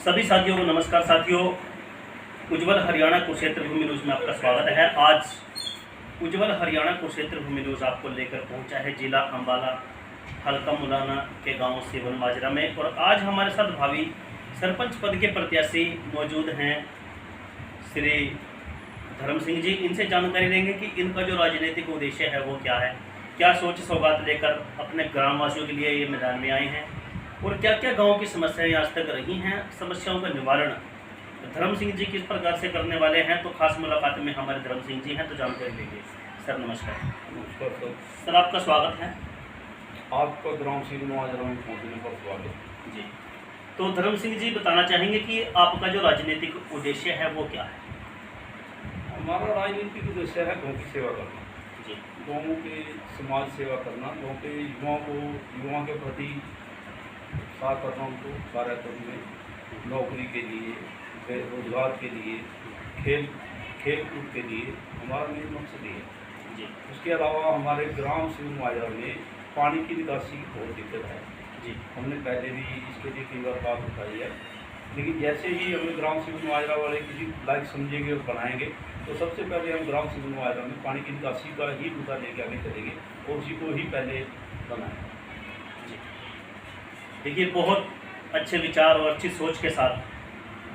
सभी साथियों को नमस्कार। साथियों, उज्ज्वल हरियाणा कुरुक्षेत्र भूमि न्यूज़ में आपका स्वागत है। आज उज्ज्वल हरियाणा कुरुक्षेत्र भूमि न्यूज़ आपको लेकर पहुंचा है जिला अम्बाला, हल्का मुलाना के गांव सिवन माजरा में। और आज हमारे साथ भावी सरपंच पद के प्रत्याशी मौजूद हैं श्री धर्म सिंह जी। इनसे जानकारी लेंगे कि इनका जो राजनीतिक उद्देश्य है वो क्या है, क्या सोच सौगात लेकर अपने ग्रामवासियों के लिए ये मैदान में आए हैं और क्या क्या गांव की समस्याएं आज तक रही हैं, समस्याओं का निवारण धर्म सिंह जी किस प्रकार से करने वाले हैं। तो खास मुलाकात में हमारे धर्म सिंह जी हैं, तो जानकारी लेंगे। सर नमस्कार। नमस्कार सर। सर आपका स्वागत है। आपका ग्राम सिवन माजरा में पहुँचने पर स्वागत जी। तो धर्म सिंह जी बताना चाहेंगे कि आपका जो राजनीतिक उद्देश्य है वो क्या है। हमारा राजनीतिक उद्देश्य है गाँव की सेवा करना जी। गाँव के समाज सेवा करना, गाँव के युवाओं के प्रति साथ करना, उनको कार्यक्रम में नौकरी के लिए, रोजगार के लिए, खेल कूद के लिए हमारा मेन मकसद ये है जी। उसके अलावा हमारे ग्राम सिवन माजरा में पानी की निकासी की बहुत दिक्कत है जी। हमने पहले भी इसके लिए कई बार बात उठाई है, लेकिन जैसे ही हमें ग्राम सिवन माजरा वाले किसी लायक समझेंगे और बनाएंगे तो सबसे पहले हम ग्राम सिवन माजरा में पानी की निकासी का ही मुद्दा लेके आगे चलेंगे और उसी को ही पहले बनाएंगे। जी। देखिए, बहुत अच्छे विचार और अच्छी सोच के साथ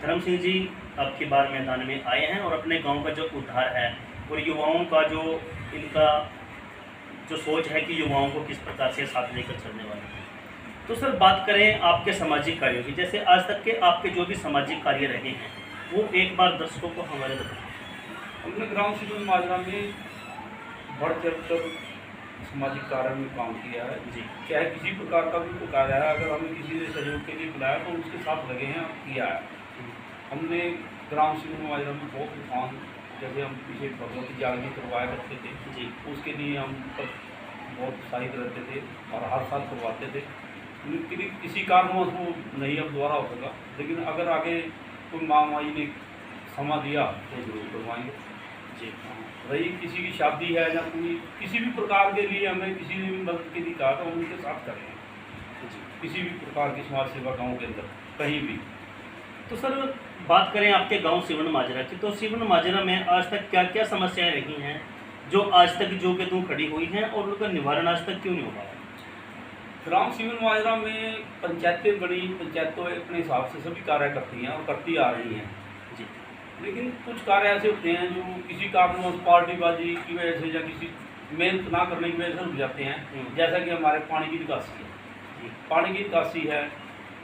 धर्म सिंह जी आपकी बार मैदान में आए हैं और अपने गांव का जो उद्धार है और युवाओं का जो इनका जो सोच है कि युवाओं को किस प्रकार से साथ लेकर चलने वाले हैं। तो सर बात करें आपके सामाजिक कार्यों की, जैसे आज तक के आपके जो भी सामाजिक कार्य रहे हैं वो एक बार दर्शकों को हमारे बताएं। हमने ग्राम सिवन माजरा में बढ़ चढ़ कर सामाजिक कार्य में काम किया है जी। चाहे किसी प्रकार का भी कार्य है, अगर हमें किसी ने सहयोग के लिए बुलाया तो उसके साथ लगे हैं, किया है। हमने ग्राम सिवन माजरा में बहुत तूफान, जैसे हम पीछे भगवती जागरण करवाया करते थे जी। उसके लिए हम बहुत उत्साहित रहते थे और हर साल करवाते थे। लेकिन किसी कारणवश वो नहीं अब दोबारा हो सका, लेकिन अगर आगे कोई महामारी ने समा दिया तो जरूर करवाएंगे जी। रही किसी की शादी है या कोई किसी भी प्रकार के लिए हमें किसी ने भी मदद के लिए कहा तो हम उनके साथ करेंगे जी। किसी भी प्रकार की समाज सेवा गाँव के अंदर कहीं भी। तो सर बात करें आपके गांव सिवन माजरा की, तो सिवन माजरा में आज तक क्या क्या समस्याएं रही हैं जो आज तक जो के तुम खड़ी हुई हैं और उनका निवारण आज तक क्यों नहीं हो पाया। ग्राम सिवन माजरा में पंचायतें बड़ी, पंचायतों अपने हिसाब से सभी कार्य करती हैं और करती आ रही हैं जी। लेकिन कुछ कार्य ऐसे होते हैं जो किसी कारणवश पार्टीबाजी की वजह से या किसी मेहनत ना करने की वजह से रुक जाते हैं। जैसा कि हमारे पानी की निकासी है, पानी की निकासी है,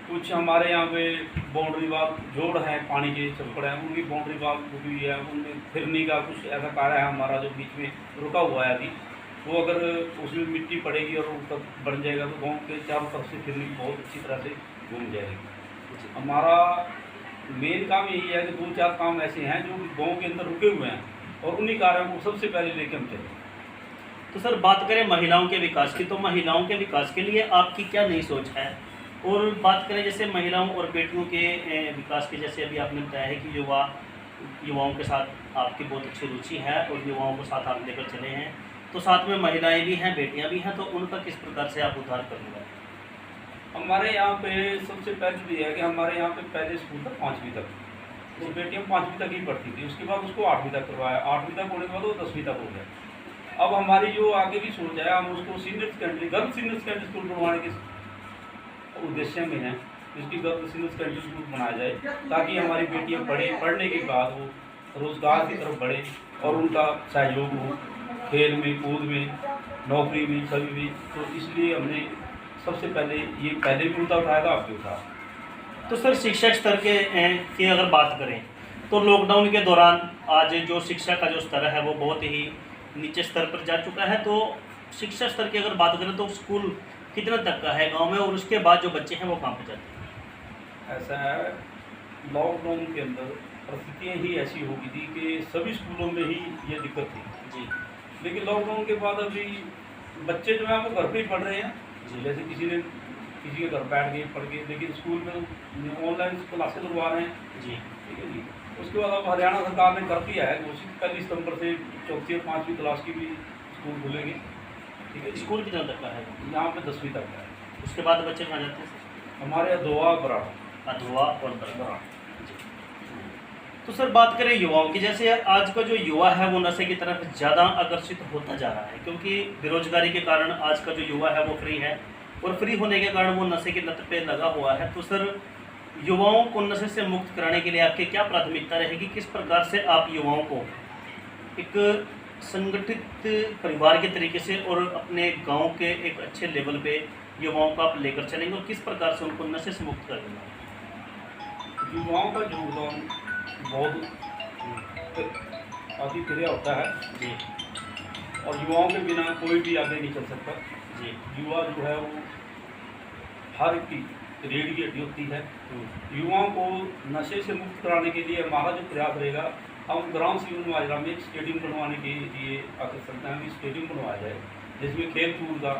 कुछ हमारे यहाँ पे बाउंड्री वाल जोड़ है, पानी के छप्पड़ हैं, उनकी बाउंड्री वाल टूटी हुई है, उनमें फिरने का कुछ ऐसा कार्य है हमारा जो बीच में रुका हुआ है अभी। वो अगर उसमें मिट्टी पड़ेगी और ऊपर बन जाएगा तो गाँव के चारों तरफ से फिरने की बहुत अच्छी तरह से घूम जाएगी। हमारा मेन काम यही है कि 2-4 काम ऐसे हैं जो गाँव के अंदर रुके हुए हैं और उन्हीं कार्यों को सबसे पहले लेके हम चलें। तो सर बात करें महिलाओं के विकास की, तो महिलाओं के विकास के लिए आपकी क्या नई सोच है। और बात करें जैसे महिलाओं और बेटियों के विकास की, जैसे अभी आपने बताया है कि युवाओं के साथ आपकी बहुत अच्छी रुचि है और युवाओं को साथ आप लेकर चले हैं, तो साथ में महिलाएं भी हैं, बेटियां भी हैं, तो उनका किस प्रकार से आप उद्धार करने वाले। हमारे यहाँ पे सबसे पहले तो ये है कि हमारे यहाँ पे पहले स्कूल था 5वीं तक, तो बेटियाँ 5वीं तक ही पढ़ती थी, उसके बाद उसको 8वीं तक करवाया, 8वीं तक होने के बाद वो 10वीं तक हो गया। अब हमारी जो आगे की सोच है, हम उसको senior secondary, girls senior secondary school बनवाने के उद्देश्य में है, जिसकी गर्ल्स सीनियर सेकेंडरी स्कूल बनाया जाए ताकि हमारी बेटियाँ पढ़ने के बाद वो रोज़गार की तरफ बढ़े और उनका सहयोग हो खेल में, कूद में, नौकरी में, सभी भी। तो इसलिए हमने सबसे पहले ये पहले भी मुद्दा उठाया था, अब भी उठा। तो सर शिक्षा स्तर के की अगर बात करें तो लॉकडाउन के दौरान आज जो शिक्षा का जो स्तर है वो बहुत ही नीचे स्तर पर जा चुका है। तो शिक्षा स्तर की अगर बात करें तो स्कूल कितने तक का है गांव में और उसके बाद जो बच्चे हैं वो कहाँ पर जाते हैं। ऐसा है, लॉकडाउन के अंदर परिस्थितियाँ ही ऐसी हो गई थी कि सभी स्कूलों में ही ये दिक्कत थी जी। लेकिन लॉकडाउन के बाद अभी बच्चे जो हैं वो घर पे ही पढ़ रहे हैं जी। जैसे किसी के घर बैठ गए पढ़ गए, लेकिन स्कूल में तो ऑनलाइन क्लासेस लगवा रहे हैं जी। ठीक है जी। उसके बाद अब हरियाणा सरकार ने कर दिया है घोषित 1 सितंबर से 4वीं और 5वीं क्लास की भी स्कूल खुलेंगे ठीक है। स्कूल कितना तक का है। यहाँ पे 10वीं तक है। उसके बाद बच्चे कहाँ जाते हैं। हमारे यहाँ दोआ बराड़ अधवा और बरवा। तो सर बात करें युवाओं की, जैसे आज का जो युवा है वो नशे की तरफ ज़्यादा आकर्षित होता जा रहा है, क्योंकि बेरोजगारी के कारण आज का जो युवा है वो फ्री है, और फ्री होने के कारण वो नशे की लत पे लगा हुआ है। तो सर युवाओं को नशे से मुक्त कराने के लिए आपकी क्या प्राथमिकता रहेगी? किस प्रकार से आप युवाओं को एक संगठित परिवार के तरीके से और अपने गांव के एक अच्छे लेवल पे युवाओं को आप लेकर चलेंगे, और किस प्रकार से उनको नशे से मुक्त करेंगे? युवाओं का योगदान बहुत अतिक्रिया होता है जी। और युवाओं के बिना कोई भी आगे नहीं चल सकता जी। युवा जो है वो हर की रीढ़ की हड्डी होती है। युवाओं को नशे से मुक्त कराने के लिए हमारा जो प्रयास रहेगा, हम ग्राम सिविल माजरा में एक स्टेडियम बनवाने के लिए आकर सकते हैं कि स्टेडियम बनवाया जाए जिसमें खेल कूद का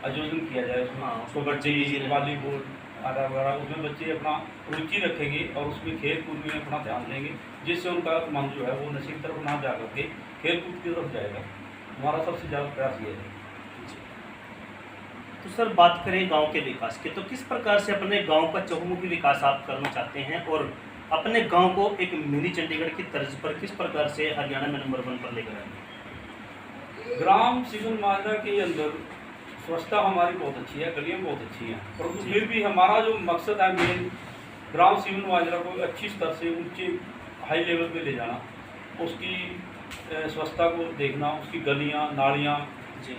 आयोजन किया जाए। उसमें बच्चे वॉलीबॉल आदि वगैरह उसमें बच्चे अपना रुचि रखेंगे और उसमें खेल कूद में अपना ध्यान देंगे, जिससे उनका मन जो है वो नशे की तरफ ना जा करके खेल कूद की तरफ जाएगा। हमारा सबसे ज़्यादा प्रयास ये है। तो सर बात करें गांव के विकास की, तो किस प्रकार से अपने गांव का चहुमुखी विकास आप करना चाहते हैं, और अपने गांव को एक मिनी चंडीगढ़ की तर्ज पर किस प्रकार से हरियाणा में नंबर 1 पर लेकर आएंगे? ग्राम सिविल माजरा के अंदर स्वच्छता हमारी बहुत अच्छी है, गलियाँ बहुत अच्छी हैं, परंतु फिर भी हमारा जो मकसद है मेन ग्राम सिविल माजरा को अच्छी स्तर से ऊंचे हाई लेवल पे ले जाना, उसकी स्वच्छता को देखना, उसकी गलियाँ नालियाँ जी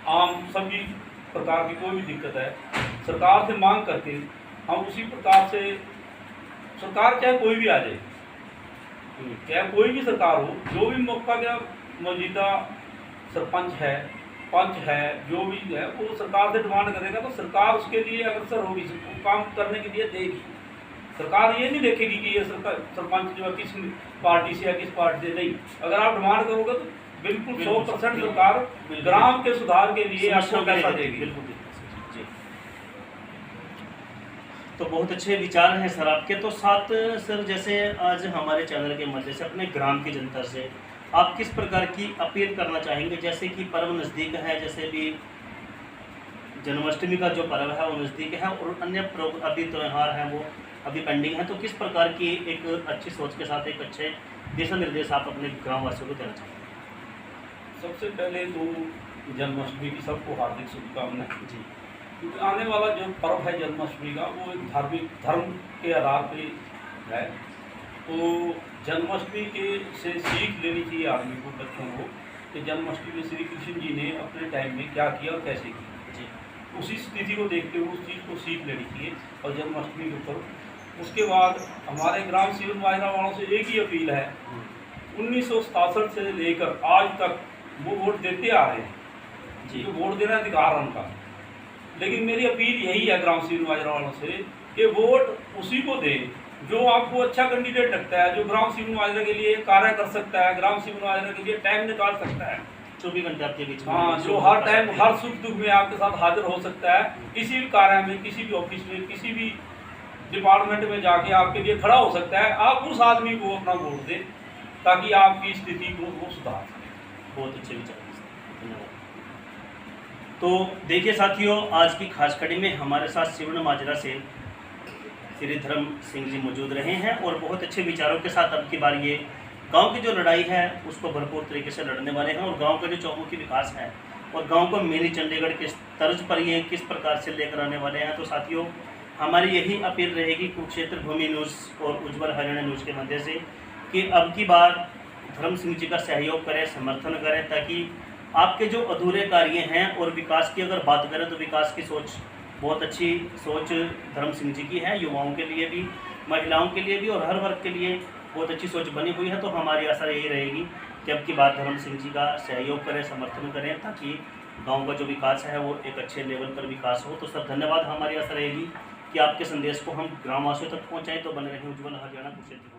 आम सभी प्रकार की कोई भी दिक्कत है सरकार से मांग करके हम उसी प्रकार से, सरकार चाहे कोई भी आ जाए, चाहे कोई भी सरकार हो, जो भी मौका का मौजूदा सरपंच है पंच है जो भी है वो सरकार से डिमांड करेगा तो सरकार उसके लिए अग्रसर होगी, काम करने के लिए देगी। सरकार ये नहीं देखेगी कि ये सरपंच जो है किस पार्टी से या किस पार्टी से, नहीं, अगर आप डिमांड करोगे तो बिल्कुल 100% सरकार ग्राम के सुधार के लिए आपको पैसा देगी। बिल्कुल जी। तो बहुत अच्छे विचार हैं सर आपके। तो साथ सर जैसे आज हमारे चैनल के माध्यम से अपने ग्राम की जनता से आप किस प्रकार की अपील करना चाहेंगे? जैसे कि पर्व नज़दीक है, जैसे भी जन्माष्टमी का जो पर्व है वो नज़दीक है, और अन्य अभी त्यौहार हैं वो अभी पेंडिंग है, तो किस प्रकार की एक अच्छी सोच के साथ एक अच्छे दिशा निर्देश आप अपने ग्रामवासियों को देना चाहेंगे? सबसे पहले तो जन्माष्टमी की सबको हार्दिक शुभकामनाएं जी। क्योंकि आने वाला जो पर्व है जन्माष्टमी का वो एक धार्मिक धर्म के आधार पे है, तो जन्माष्टमी के से सीख लेनी चाहिए आदमी को, बच्चों को, कि जन्माष्टमी में श्री कृष्ण जी ने अपने टाइम में क्या किया और कैसे किया जी, उसी स्थिति को देखते हुए उस चीज़ को सीख लेनी चाहिए और जन्माष्टमी के ऊपर। उसके बाद हमारे ग्राम सिविल माजरा वालों से एक ही अपील है, 1967 से लेकर आज तक वो वोट देते आ रहे हैं जी, तो वोट देना अधिकार है उनका, लेकिन मेरी अपील यही है ग्राम सिविल माजरा वालों से कि वोट उसी को दें जो आपको अच्छा कैंडिडेट लगता है, जो ग्राम सिविल माजरा के लिए कार्य कर सकता है, ग्राम सिविल माजरा के लिए टाइम निकाल सकता है 24 घंटे आपके बीच में, हाँ, जो हर टाइम हर सुख दुख में आपके साथ हाजिर हो सकता है, किसी भी कार्य में, किसी भी ऑफिस में, किसी भी डिपार्टमेंट में जाके आपके लिए खड़ा हो सकता है। आप उस आदमी को अपना वोट दें ताकि आपकी स्थिति को वो सुधार सके। बहुत अच्छे विचार, धन्यवाद। तो देखिए साथियों, आज की खास कड़ी में हमारे साथ सिविल माजरा से श्री धर्म सिंह जी मौजूद रहे हैं, और बहुत अच्छे विचारों के साथ अब की बार ये गांव की जो लड़ाई है उसको भरपूर तरीके से लड़ने वाले हैं, और गांव का जो चहुमुखी विकास है और गांव को मिनी चंडीगढ़ के तर्ज पर ये किस प्रकार से लेकर आने वाले हैं। तो साथियों, हमारी यही अपील रहेगी कुरुक्षेत्र भूमि न्यूज़ और उज्ज्वल हरियाणा न्यूज़ के माध्यम से कि अब की बार धर्म सिंह जी का सहयोग करें, समर्थन करें, ताकि आपके जो अधूरे कार्य हैं और विकास की अगर बात करें तो विकास की सोच, बहुत अच्छी सोच धर्म सिंह जी की है, युवाओं के लिए भी, महिलाओं के लिए भी और हर वर्ग के लिए बहुत अच्छी सोच बनी हुई है। तो हमारी आशा यही रहेगी कि अब की बार धर्म सिंह जी का सहयोग करें, समर्थन करें, ताकि गांव का जो विकास है वो एक अच्छे लेवल पर विकास हो। तो सर धन्यवाद। हमारी आशा रहेगी कि आपके संदेश को हम ग्रामवासियों तक पहुँचाएँ। तो बने रहें उज्ज्वल हरियाणा कुरुक्षेत्र।